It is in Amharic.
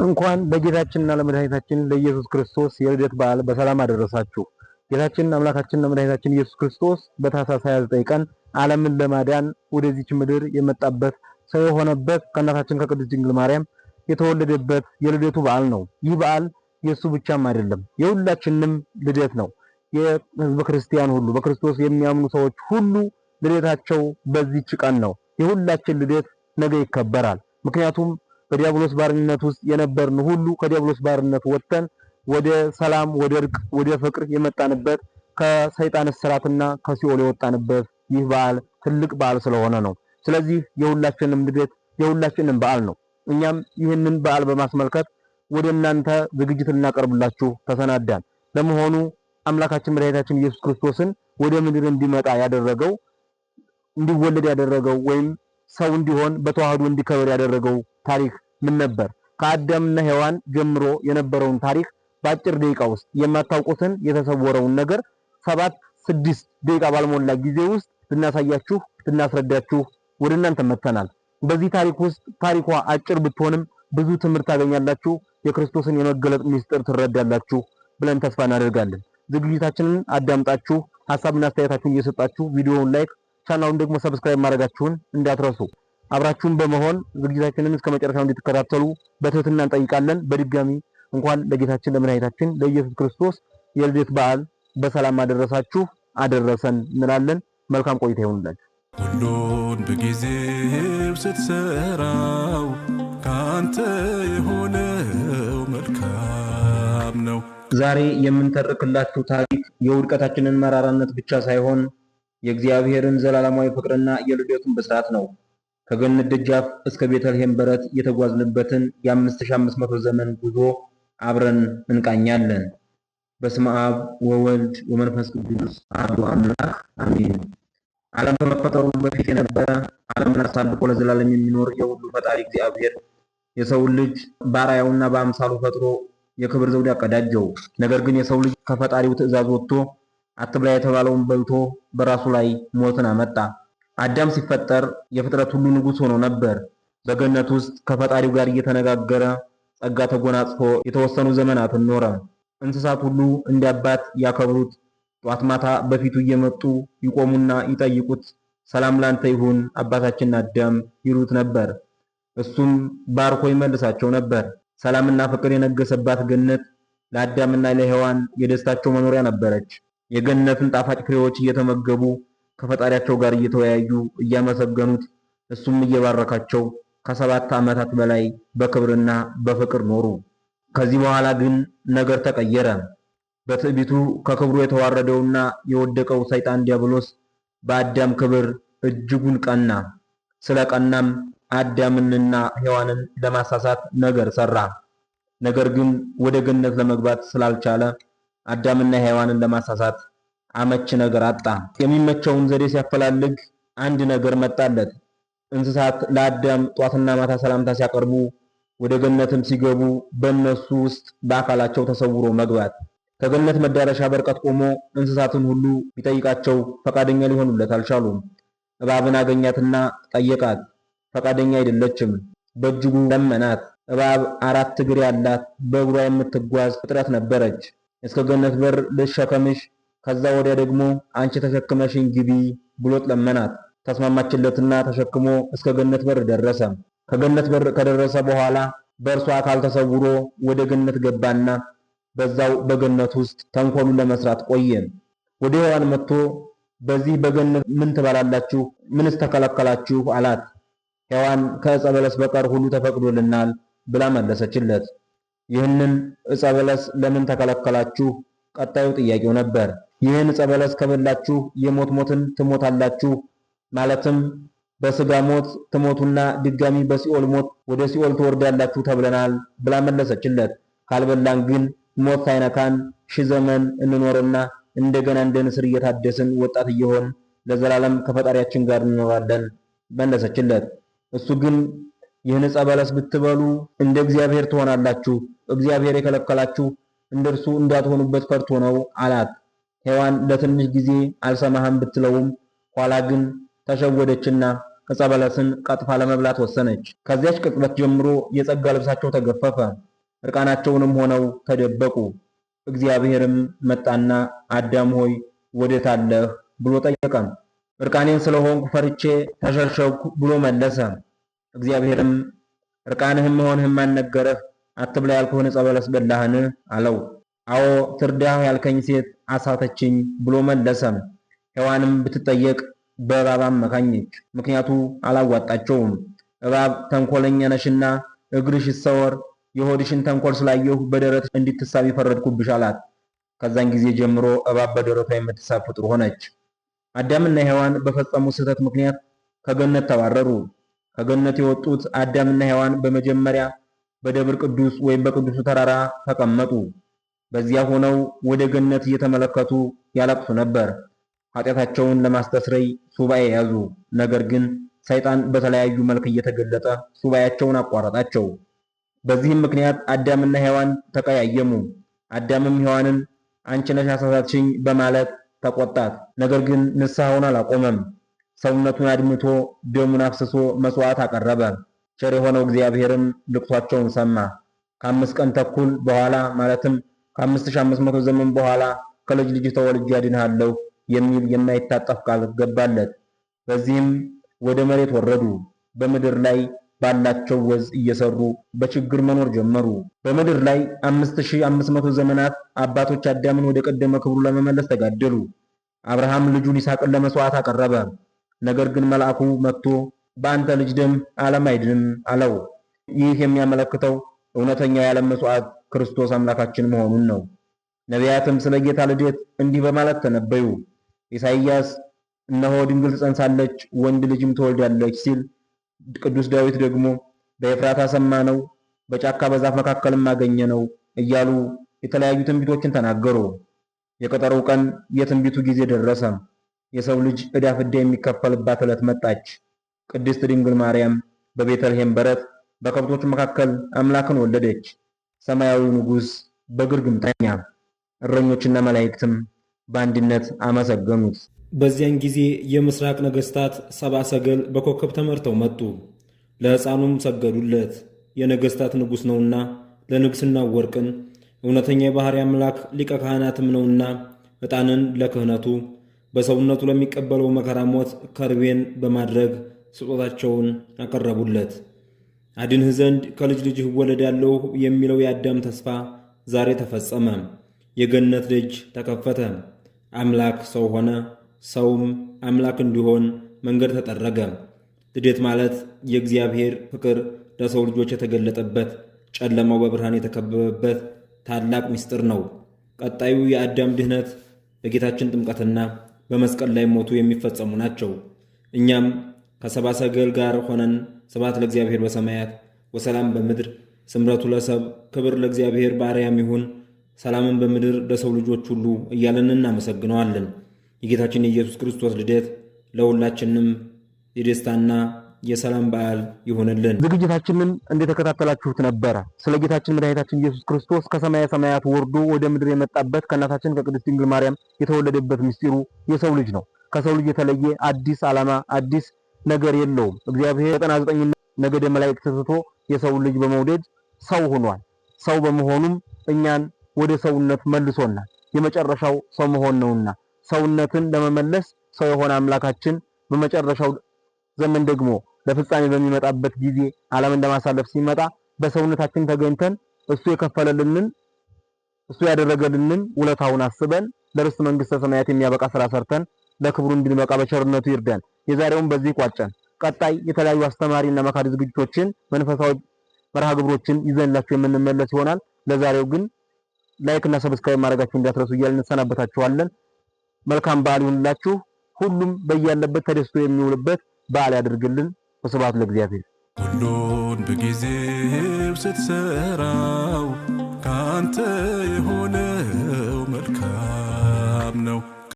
እንኳን ለጌታችንና ለመድኃኒታችን ለኢየሱስ ክርስቶስ የልደት በዓል በሰላም አደረሳችሁ። ጌታችን አምላካችንና መድኃኒታችን ኢየሱስ ክርስቶስ በታኅሳስ 29 ቀን ዓለምን ለማዳን ወደዚች ምድር የመጣበት ሰው የሆነበት ከእናታችን ከቅድስት ድንግል ማርያም የተወለደበት የልደቱ በዓል ነው። ይህ በዓል የእሱ ብቻም አይደለም፣ የሁላችንም ልደት ነው። የሕዝበ ክርስቲያን ሁሉ በክርስቶስ የሚያምኑ ሰዎች ሁሉ ልደታቸው በዚች ቀን ነው። የሁላችን ልደት ነገ ይከበራል። ምክንያቱም በዲያብሎስ ባርነት ውስጥ የነበርን ሁሉ ከዲያብሎስ ባርነት ወጥተን ወደ ሰላም፣ ወደ እርቅ፣ ወደ ፍቅር የመጣንበት ከሰይጣን እስራትና ከሲኦል የወጣንበት ይህ በዓል ትልቅ በዓል ስለሆነ ነው። ስለዚህ የሁላችንም ልደት የሁላችንም በዓል ነው። እኛም ይህንን በዓል በማስመልከት ወደ እናንተ ዝግጅት ልናቀርብላችሁ ተሰናዳን። ለመሆኑ አምላካችን መድኃኒታችን ኢየሱስ ክርስቶስን ወደ ምድር እንዲመጣ ያደረገው እንዲወለድ ያደረገው ወይም ሰው እንዲሆን በተዋህዶ እንዲከበር ያደረገው ታሪክ ምን ነበር? ከአዳምና ሔዋን ጀምሮ የነበረውን ታሪክ በአጭር ደቂቃ ውስጥ የማታውቁትን የተሰወረውን ነገር 7-6 ደቂቃ ባልሞላ ጊዜ ውስጥ ልናሳያችሁ ልናስረዳችሁ ወደ እናንተ መጥተናል። በዚህ ታሪክ ውስጥ ታሪኳ አጭር ብትሆንም ብዙ ትምህርት ታገኛላችሁ፣ የክርስቶስን የመገለጥ ምስጢር ትረዳላችሁ ብለን ተስፋ እናደርጋለን። ዝግጅታችንን አዳምጣችሁ ሐሳብና አስተያየታችሁን እየሰጣችሁ ቪዲዮውን ላይክ ቻናሉን ደግሞ ሰብስክራይብ ማድረጋችሁን እንዳትረሱ። አብራችሁን በመሆን ዝግጅታችንን እስከ መጨረሻው እንድትከታተሉ በትህትና እንጠይቃለን። በድጋሚ እንኳን ለጌታችን ለመድኃኒታችን ለኢየሱስ ክርስቶስ የልደት በዓል በሰላም አደረሳችሁ አደረሰን እንላለን። መልካም ቆይታ ይሁንላችሁ። ሁሉን በጊዜው ስትሰራው ካንተ የሆነው መልካም ነው። ዛሬ የምንተርክላችሁ ታሪክ የውድቀታችንን መራራነት ብቻ ሳይሆን የእግዚአብሔርን ዘላለማዊ ፍቅርና የልደቱን ብስራት ነው። ከገነት ደጃፍ እስከ ቤተልሔም በረት የተጓዝንበትን የ5500 ዘመን ጉዞ አብረን እንቃኛለን። በስመ አብ ወወልድ ወመንፈስ ቅዱስ አሐዱ አምላክ አሜን። ዓለም ከመፈጠሩ በፊት የነበረ ዓለምን አሳልፎ ለዘላለም የሚኖር የሁሉ ፈጣሪ እግዚአብሔር የሰውን ልጅ በአርአያውና በአምሳሉ ፈጥሮ የክብር ዘውድ ያቀዳጀው። ነገር ግን የሰው ልጅ ከፈጣሪው ትእዛዝ ወጥቶ አትብላ የተባለውን በልቶ በራሱ ላይ ሞትን አመጣ። አዳም ሲፈጠር የፍጥረት ሁሉ ንጉሥ ሆኖ ነበር። በገነት ውስጥ ከፈጣሪው ጋር እየተነጋገረ ጸጋ ተጎናጽፎ የተወሰኑ ዘመናትን ኖረ። እንስሳት ሁሉ እንደ አባት ያከብሩት፣ ጧት ማታ በፊቱ እየመጡ ይቆሙና ይጠይቁት፣ ሰላም ላንተ ይሁን አባታችን አዳም ይሉት ነበር። እሱም ባርኮ ይመልሳቸው ነበር። ሰላምና ፍቅር የነገሰባት ገነት ለአዳምና ለሔዋን የደስታቸው መኖሪያ ነበረች። የገነትን ጣፋጭ ፍሬዎች እየተመገቡ ከፈጣሪያቸው ጋር እየተወያዩ እያመሰገኑት እሱም እየባረካቸው ከ7 ዓመታት በላይ በክብርና በፍቅር ኖሩ። ከዚህ በኋላ ግን ነገር ተቀየረ። በትዕቢቱ ከክብሩ የተዋረደውና የወደቀው ሰይጣን ዲያብሎስ በአዳም ክብር እጅጉን ቀና። ስለ ቀናም አዳምንና ሔዋንን ለማሳሳት ነገር ሰራ። ነገር ግን ወደ ገነት ለመግባት ስላልቻለ አዳምና ሔዋንን ለማሳሳት አመች ነገር አጣ። የሚመቸውን ዘዴ ሲያፈላልግ አንድ ነገር መጣለት። እንስሳት ለአዳም ጧትና ማታ ሰላምታ ሲያቀርቡ ወደ ገነትም ሲገቡ በእነሱ ውስጥ በአካላቸው ተሰውሮ መግባት። ከገነት መዳረሻ በርቀት ቆሞ እንስሳትን ሁሉ ቢጠይቃቸው ፈቃደኛ ሊሆኑለት አልቻሉም። እባብን አገኛትና ጠየቃት። ፈቃደኛ አይደለችም። በእጅጉ ለመናት። እባብ 4 እግር ያላት በእግሯ የምትጓዝ ፍጥረት ነበረች። እስከ ገነት በር ልሸከምሽ፣ ከዛ ወዲያ ደግሞ አንቺ ተሸክመሽኝ ግቢ ብሎት ለመናት። ተስማማችለትና ተሸክሞ እስከ ገነት በር ደረሰ። ከገነት በር ከደረሰ በኋላ በእርሷ አካል ተሰውሮ ወደ ገነት ገባና በዛው በገነት ውስጥ ተንኮሉን ለመስራት ቆየ። ወደ ሔዋን መጥቶ በዚህ በገነት ምን ትበላላችሁ? ምንስ ተከለከላችሁ? አላት። ሔዋን ከዕፀ በለስ በቀር ሁሉ ተፈቅዶልናል ብላ መለሰችለት። ይህንን ዕፀ በለስ ለምን ተከለከላችሁ? ቀጣዩ ጥያቄው ነበር። ይህን ዕፀ በለስ ከበላችሁ የሞት ሞትን ትሞታላችሁ፣ ማለትም በስጋ ሞት ትሞቱና ድጋሚ በሲኦል ሞት ወደ ሲኦል ትወርዳላችሁ ተብለናል ብላ መለሰችለት። ካልበላን ግን ሞት ሳይነካን 1000 ዘመን እንኖርና እንደገና እንደ ንስር እየታደስን ወጣት እየሆን ለዘላለም ከፈጣሪያችን ጋር እንኖራለን መለሰችለት። እሱ ግን ይህን ዕፀ በለስ ብትበሉ እንደ እግዚአብሔር ትሆናላችሁ፣ እግዚአብሔር የከለከላችሁ እንደርሱ እንዳትሆኑበት ፈርቶ ነው አላት። ሔዋን ለትንሽ ጊዜ አልሰማህም ብትለውም ኋላ ግን ተሸወደችና ዕፀ በለስን ቀጥፋ ለመብላት ወሰነች። ከዚያች ቅጽበት ጀምሮ የጸጋ ልብሳቸው ተገፈፈ። እርቃናቸውንም ሆነው ተደበቁ። እግዚአብሔርም መጣና አዳም ሆይ ወዴት አለህ ብሎ ጠየቀ። እርቃኔን ስለሆንኩ ፈርቼ ተሸሸኩ ብሎ መለሰ። እግዚአብሔርም እርቃንህም መሆንህም ማን ነገረህ? አትብላ ያልኩህን ዕፀ በለስ በላህን? አለው። አዎ ትርዳህ ያልከኝ ሴት አሳተችኝ ብሎ መለሰ። ሔዋንም ብትጠየቅ በእባብ አመካኘች፣ ምክንያቱ አላዋጣቸውም። እባብ ተንኮለኛ ነሽና እግርሽ ይሰወር፣ የሆድሽን ተንኮል ስላየሁ በደረት እንድትሳቢ ፈረድኩብሽ አላት። ከዛን ጊዜ ጀምሮ እባብ በደረቷ የምትሳብ ፍጡር ሆነች። አዳምና ሔዋን በፈጸሙ ስህተት ምክንያት ከገነት ተባረሩ። ከገነት የወጡት አዳምና ሔዋን በመጀመሪያ በደብረ ቅዱስ ወይም በቅዱሱ ተራራ ተቀመጡ። በዚያ ሆነው ወደ ገነት እየተመለከቱ ያለቅሱ ነበር። ኃጢአታቸውን ለማስተስረይ ሱባኤ ያዙ። ነገር ግን ሰይጣን በተለያዩ መልክ እየተገለጠ ሱባኤያቸውን አቋረጣቸው። በዚህም ምክንያት አዳምና ሔዋን ተቀያየሙ። አዳምም ሔዋንን አንቺ ነሽ ያሳሳትሽኝ በማለት ተቆጣት። ነገር ግን ንስሐውን አላቆመም። ሰውነቱን አድምቶ ደሙን አፍስሶ መስዋዕት አቀረበ። ቸር የሆነው እግዚአብሔርም ልቅሷቸውን ሰማ። ከ5 ቀን ተኩል በኋላ ማለትም ከ5500 ዘመን በኋላ ከልጅ ልጅ ተወልጄ አድንሃለሁ የሚል የማይታጠፍ ቃል ገባለት። በዚህም ወደ መሬት ወረዱ። በምድር ላይ ባላቸው ወዝ እየሰሩ በችግር መኖር ጀመሩ። በምድር ላይ 5500 ዘመናት አባቶች አዳምን ወደ ቀደመ ክብሩ ለመመለስ ተጋደሉ። አብርሃም ልጁን ይስሐቅን ለመስዋዕት አቀረበ። ነገር ግን መልአኩ መጥቶ በአንተ ልጅ ደም ዓለም አይድንም አለው። ይህ የሚያመለክተው እውነተኛው የዓለም መስዋዕት ክርስቶስ አምላካችን መሆኑን ነው። ነቢያትም ስለ ጌታ ልደት እንዲህ በማለት ተነበዩ። ኢሳይያስ እነሆ ድንግል ትጸንሳለች፣ ወንድ ልጅም ትወልዳለች ሲል፣ ቅዱስ ዳዊት ደግሞ በኤፍራታ ሰማነው፣ በጫካ በዛፍ መካከልም አገኘነው እያሉ የተለያዩ ትንቢቶችን ተናገሩ። የቀጠሮው ቀን የትንቢቱ ጊዜ ደረሰ። የሰው ልጅ ዕዳ ፍዳ የሚከፈልባት ዕለት መጣች። ቅድስት ድንግል ማርያም በቤተልሔም በረት በከብቶች መካከል አምላክን ወለደች። ሰማያዊ ንጉሥ በግርግም ተኛ። እረኞችና መላእክትም በአንድነት አመሰገኑት። በዚያን ጊዜ የምስራቅ ነገሥታት ሰብአ ሰገል በኮከብ ተመርተው መጡ። ለሕፃኑም ሰገዱለት። የነገሥታት ንጉሥ ነውና ለንግሥናው ወርቅን፣ እውነተኛ የባሕርይ አምላክ ሊቀ ካህናትም ነውና ዕጣንን ለክህነቱ፣ በሰውነቱ ለሚቀበለው መከራ ሞት ከርቤን በማድረግ ስጦታቸውን አቀረቡለት። አድንህ ዘንድ ከልጅ ልጅህ እወለዳለሁ የሚለው የአዳም ተስፋ ዛሬ ተፈጸመ። የገነት ደጅ ተከፈተ። አምላክ ሰው ሆነ። ሰውም አምላክ እንዲሆን መንገድ ተጠረገ። ልደት ማለት የእግዚአብሔር ፍቅር ለሰው ልጆች የተገለጠበት፣ ጨለማው በብርሃን የተከበበበት ታላቅ ምስጢር ነው። ቀጣዩ የአዳም ድህነት በጌታችን ጥምቀትና በመስቀል ላይ ሞቱ የሚፈጸሙ ናቸው። እኛም ከሰብአ ሰገል ጋር ሆነን ስብሐት ለእግዚአብሔር በሰማያት ወሰላም በምድር ስምረቱ ለሰብ ክብር ለእግዚአብሔር በአርያም ይሁን ሰላምን በምድር ለሰው ልጆች ሁሉ እያለን እናመሰግነዋለን። የጌታችን የኢየሱስ ክርስቶስ ልደት ለሁላችንም የደስታና የሰላም በዓል ይሆንልን። ዝግጅታችንን እንደተከታተላችሁት ነበረ። ስለ ጌታችን መድኃኒታችን ኢየሱስ ክርስቶስ ከሰማየ ሰማያት ወርዶ ወደ ምድር የመጣበት ከእናታችን ከቅድስት ድንግል ማርያም የተወለደበት ምስጢሩ የሰው ልጅ ነው። ከሰው ልጅ የተለየ አዲስ ዓላማ አዲስ ነገር የለውም። እግዚአብሔር 99 ነገደ መላእክት ትቶ የሰው ልጅ በመውደድ ሰው ሆኗል። ሰው በመሆኑም እኛን ወደ ሰውነት መልሶናል። የመጨረሻው ሰው መሆን ነውና ሰውነትን ለመመለስ ሰው የሆነ አምላካችን በመጨረሻው ዘመን ደግሞ ለፍጻሜ በሚመጣበት ጊዜ ዓለምን ለማሳለፍ ሲመጣ በሰውነታችን ተገኝተን እሱ የከፈለልንን እሱ ያደረገልንን ውለታውን አስበን ለርስት መንግስተ ሰማያት የሚያበቃ ስራ ሰርተን ለክብሩ እንድንበቃ በቸርነቱ ይርዳን። የዛሬውን በዚህ ቋጨን። ቀጣይ የተለያዩ አስተማሪና መካሪ ዝግጅቶችን መንፈሳዊ መርሃ ግብሮችን ይዘንላችሁ የምንመለስ ይሆናል። ለዛሬው ግን ላይክ እና ሰብስክራይብ ማድረጋችሁን እንዳትረሱ እያልን እንሰናበታችኋለን። መልካም በዓል ይሁንላችሁ። ሁሉም በያለበት ተደስቶ የሚውልበት በዓል ያድርግልን። ወስብሐት ለእግዚአብሔር። ሁሉን በጊዜው ስትሰራው ካንተ የሆነው መልካም ነው።